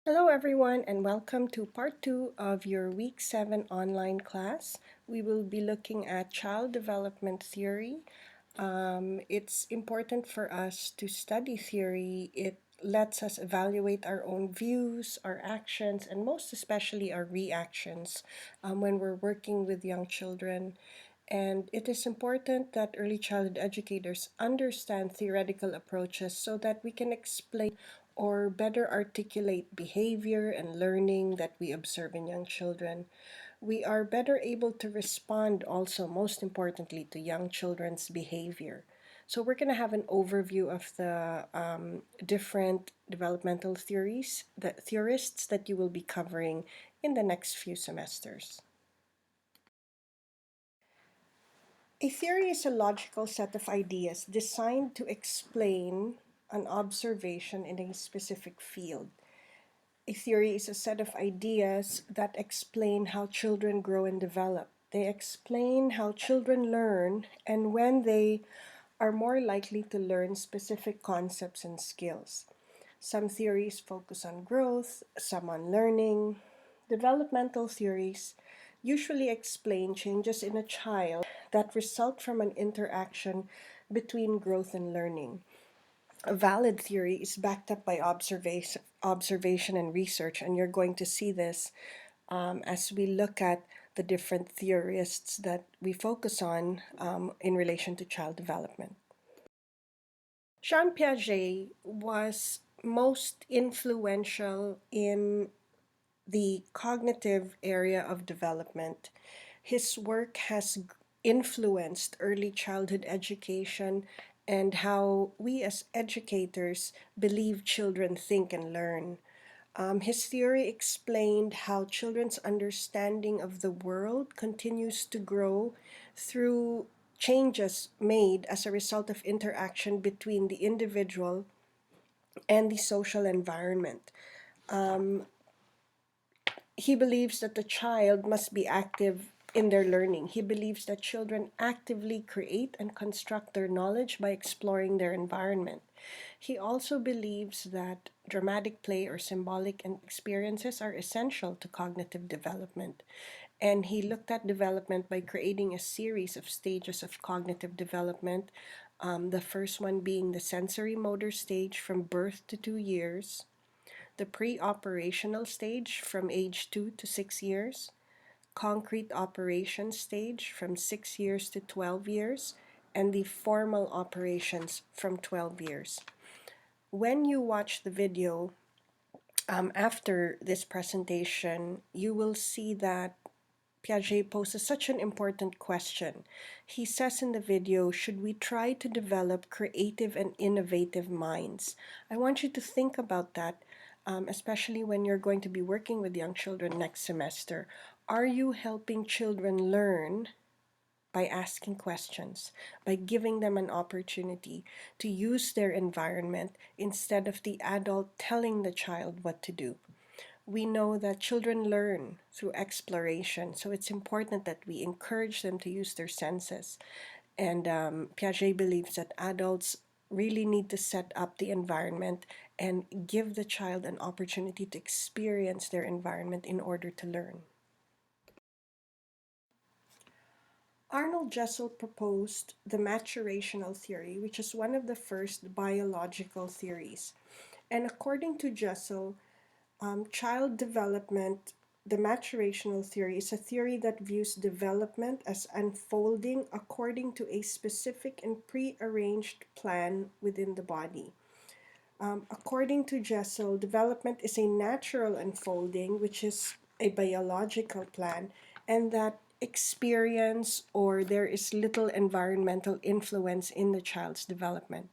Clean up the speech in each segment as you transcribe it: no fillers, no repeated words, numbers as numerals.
Hello, everyone, and welcome to part two of your Week 7 online class. We will be looking at child development theory. It's important for us to study theory. It lets us evaluate our own views, our actions, and most especially our reactions when we're working with young children. And it is important that early childhood educators understand theoretical approaches so that we can explain or better articulate behavior and learning that we observe in young children. We are better able to respond also, most importantly, to young children's behavior. So we're going to have an overview of the different developmental theories, the theorists that you will be covering in the next few semesters. A theory is a logical set of ideas designed to explain an observation in a specific field. A theory is a set of ideas that explain how children grow and develop. They explain how children learn and when they are more likely to learn specific concepts and skills. Some theories focus on growth, some on learning. Developmental theories usually explain changes in a child that result from an interaction between growth and learning. A valid theory is backed up by observation and research, and you're going to see this as we look at the different theorists that we focus on in relation to child development. Jean Piaget was most influential in the cognitive area of development. His work has influenced early childhood education and how we as educators believe children think and learn. His theory explained how children's understanding of the world continues to grow through changes made as a result of interaction between the individual and the social environment. He believes that the child must be active in their learning. He believes that children actively create and construct their knowledge by exploring their environment. He also believes that dramatic play or symbolic experiences are essential to cognitive development. And he looked at development by creating a series of stages of cognitive development. The first one being the sensory motor stage from birth to 2 years, the pre-operational stage from age 2 to 6 years, concrete operations stage from 6 years to 12 years, and the formal operations from 12 years. When you watch the video after this presentation, you will see that Piaget poses such an important question. He says in the video, should we try to develop creative and innovative minds? I want you to think about that, especially when you're going to be working with young children next semester. Are you helping children learn by asking questions, by giving them an opportunity to use their environment instead of the adult telling the child what to do? We know that children learn through exploration, so it's important that we encourage them to use their senses. And Piaget believes that adults really need to set up the environment and give the child an opportunity to experience their environment in order to learn. Arnold Jessel proposed the maturational theory, which is one of the first biological theories. And according to Jessel, child development, the maturational theory, is a theory that views development as unfolding according to a specific and prearranged plan within the body. According to Jessel, development is a natural unfolding, which is a biological plan, and that experience or there is little environmental influence in the child's development.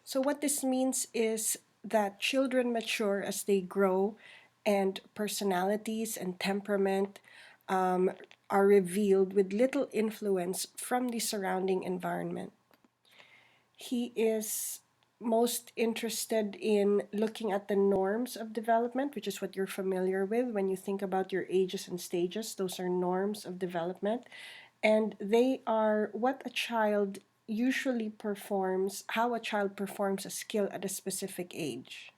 So, what this means is that children mature as they grow, and personalities and temperament are revealed with little influence from the surrounding environment. He is most interested in looking at the norms of development, which is what you're familiar with when you think about your ages and stages. Those are norms of development. And they are what a child usually performs, how a child performs a skill at a specific age.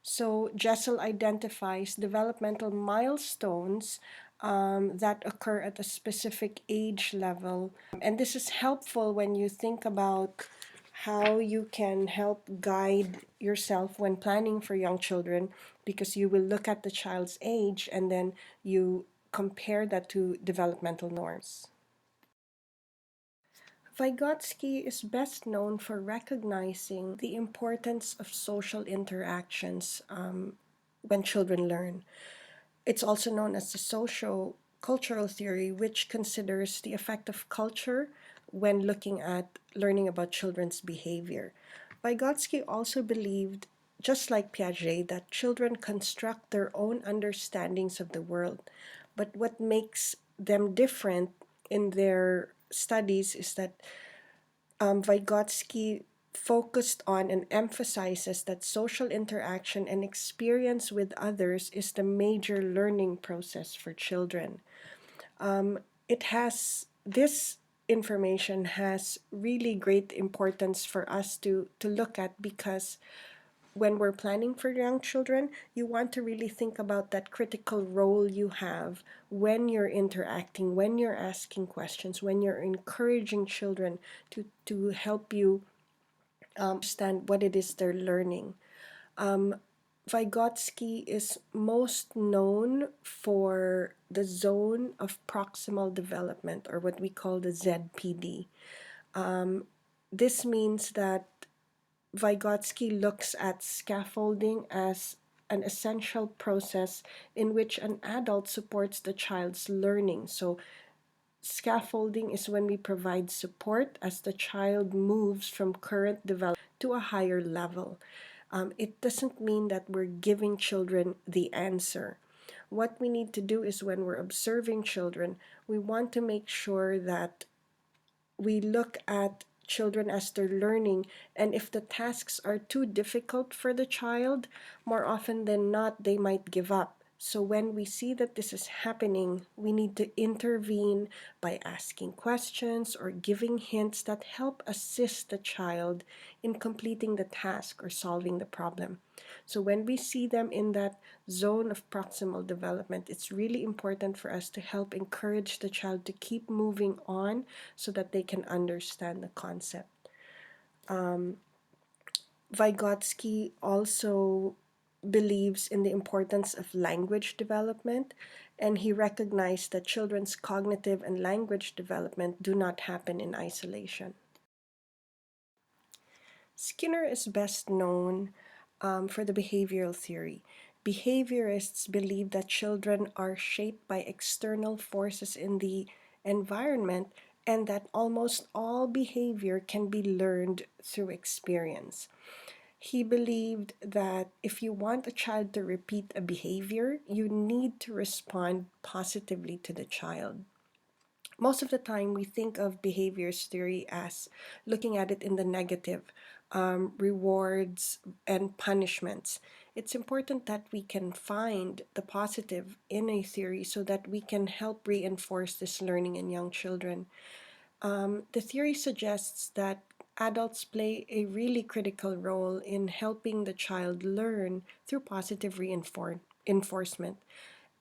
So Jessel identifies developmental milestones that occur at a specific age level. And this is helpful when you think about how you can help guide yourself when planning for young children, because you will look at the child's age and then you compare that to developmental norms. Vygotsky is best known for recognizing the importance of social interactions when children learn. It's also known as the social cultural theory, which considers the effect of culture when looking at learning about children's behavior. Vygotsky also believed, just like Piaget, that children construct their own understandings of the world. But what makes them different in their studies is that Vygotsky focused on and emphasizes that social interaction and experience with others is the major learning process for children. It has this information has really great importance for us to look at, because when we're planning for young children, you want to really think about that critical role you have when you're interacting, when you're asking questions, when you're encouraging children to help you understand what it is they're learning. Vygotsky is most known for the zone of proximal development, or what we call the ZPD. This means that Vygotsky looks at scaffolding as an essential process in which an adult supports the child's learning. So, scaffolding is when we provide support as the child moves from current development to a higher level. It doesn't mean that we're giving children the answer. What we need to do is, when we're observing children, we want to make sure that we look at children as they're learning, and if the tasks are too difficult for the child, more often than not, they might give up. So when we see that this is happening, we need to intervene by asking questions or giving hints that help assist the child in completing the task or solving the problem. So when we see them in that zone of proximal development, it's really important for us to help encourage the child to keep moving on so that they can understand the concept. Vygotsky also believes in the importance of language development, and he recognized that children's cognitive and language development do not happen in isolation. Skinner is best known for the behavioral theory. Behaviorists believe that children are shaped by external forces in the environment, and that almost all behavior can be learned through experience. He believed that if you want a child to repeat a behavior, you need to respond positively to the child. Most of the time, we think of behaviors theory as looking at it in the negative, rewards and punishments. It's important that we can find the positive in a theory so that we can help reinforce this learning in young children. The theory suggests that adults play a really critical role in helping the child learn through positive reinforcement.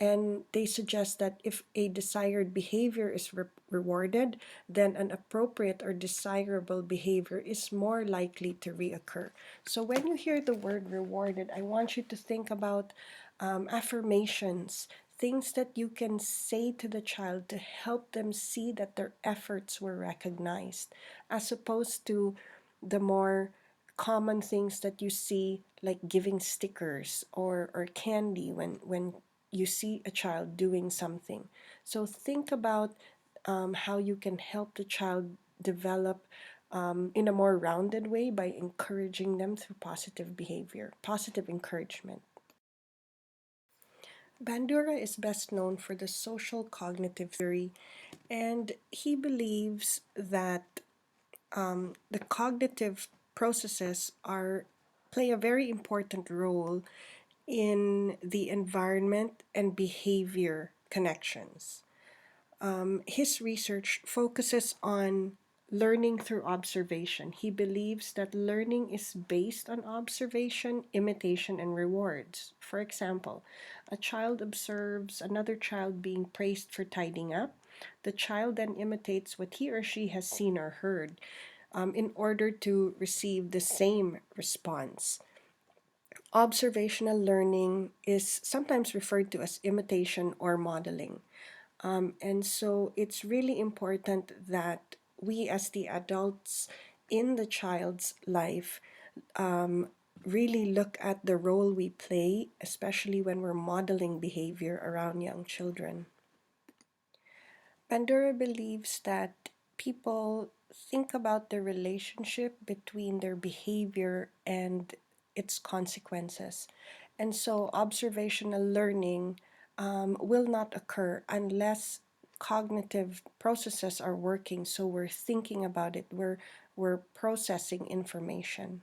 And they suggest that if a desired behavior is rewarded, then an appropriate or desirable behavior is more likely to reoccur. So when you hear the word rewarded, I want you to think about affirmations, things that you can say to the child to help them see that their efforts were recognized, as opposed to the more common things that you see, like giving stickers or candy when you see a child doing something. So think about how you can help the child develop in a more rounded way by encouraging them through positive behavior, positive encouragement. Bandura is best known for the social cognitive theory, and he believes that the cognitive processes are play a very important role in the environment and behavior connections. His research focuses on learning through observation. He believes that learning is based on observation, imitation, and rewards. For example, a child observes another child being praised for tidying up. The child then imitates what he or she has seen or heard in order to receive the same response. Observational learning is sometimes referred to as imitation or modeling. And so it's really important that we, as the adults in the child's life, um, really look at the role we play, especially when we're modeling behavior around young children. Bandura believes that people think about the relationship between their behavior and its consequences. And so observational learning will not occur unless cognitive processes are working. So we're thinking about it, we're processing information.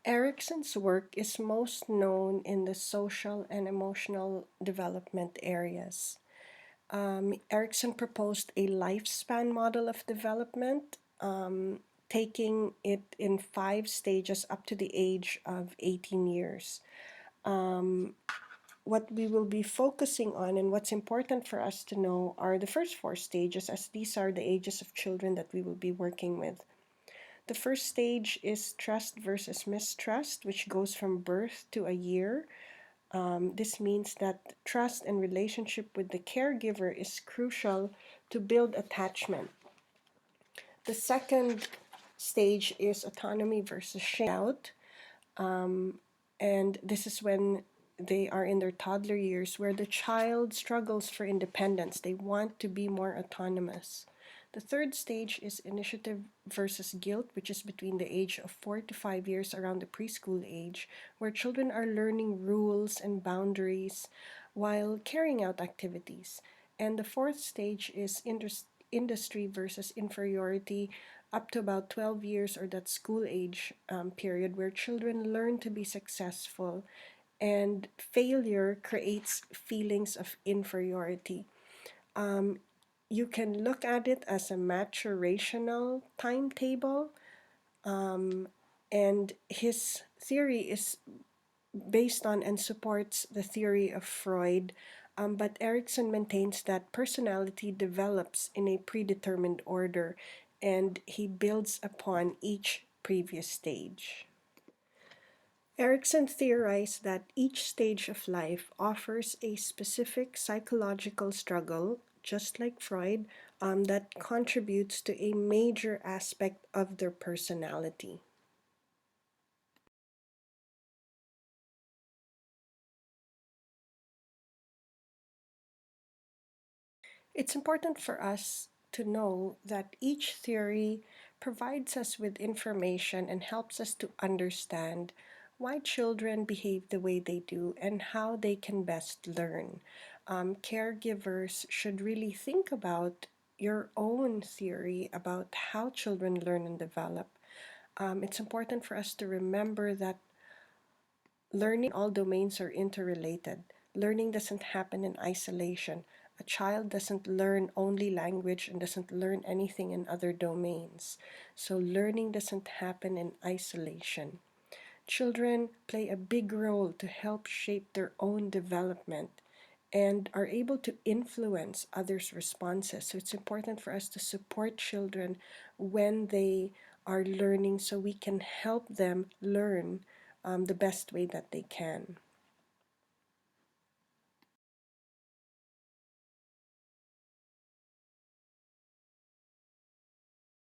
Erickson's work is most known in the social and emotional development areas. Erickson proposed a lifespan model of development, taking it in 5 stages up to the age of 18 years. What we will be focusing on and what's important for us to know are the first 4 stages, as these are the ages of children that we will be working with. The first stage is trust versus mistrust, which goes from birth to a year. This means that trust and relationship with the caregiver is crucial to build attachment. The second stage is autonomy versus out, and this is when they are in their toddler years, where the child struggles for independence. They want to be more autonomous. The third stage is initiative versus guilt, which is between the age of 4 to 5 years, around the preschool age, where children are learning rules and boundaries while carrying out activities. And the fourth stage is industry versus inferiority, up to about 12 years, or that school age period, where children learn to be successful and failure creates feelings of inferiority. You can look at it as a maturational timetable, and his theory is based on and supports the theory of Freud. But Erickson maintains that personality develops in a predetermined order, and he builds upon each previous stage. Erickson theorized that each stage of life offers a specific psychological struggle, just like Freud, that contributes to a major aspect of their personality. It's important for us to know that each theory provides us with information and helps us to understand why children behave the way they do and how they can best learn. Caregivers should really think about your own theory about how children learn and develop. It's important for us to remember that learning in all domains are interrelated. Learning doesn't happen in isolation. A child doesn't learn only language and doesn't learn anything in other domains. So learning doesn't happen in isolation. Children play a big role to help shape their own development and are able to influence others' responses. So it's important for us to support children when they are learning so we can help them learn the best way that they can.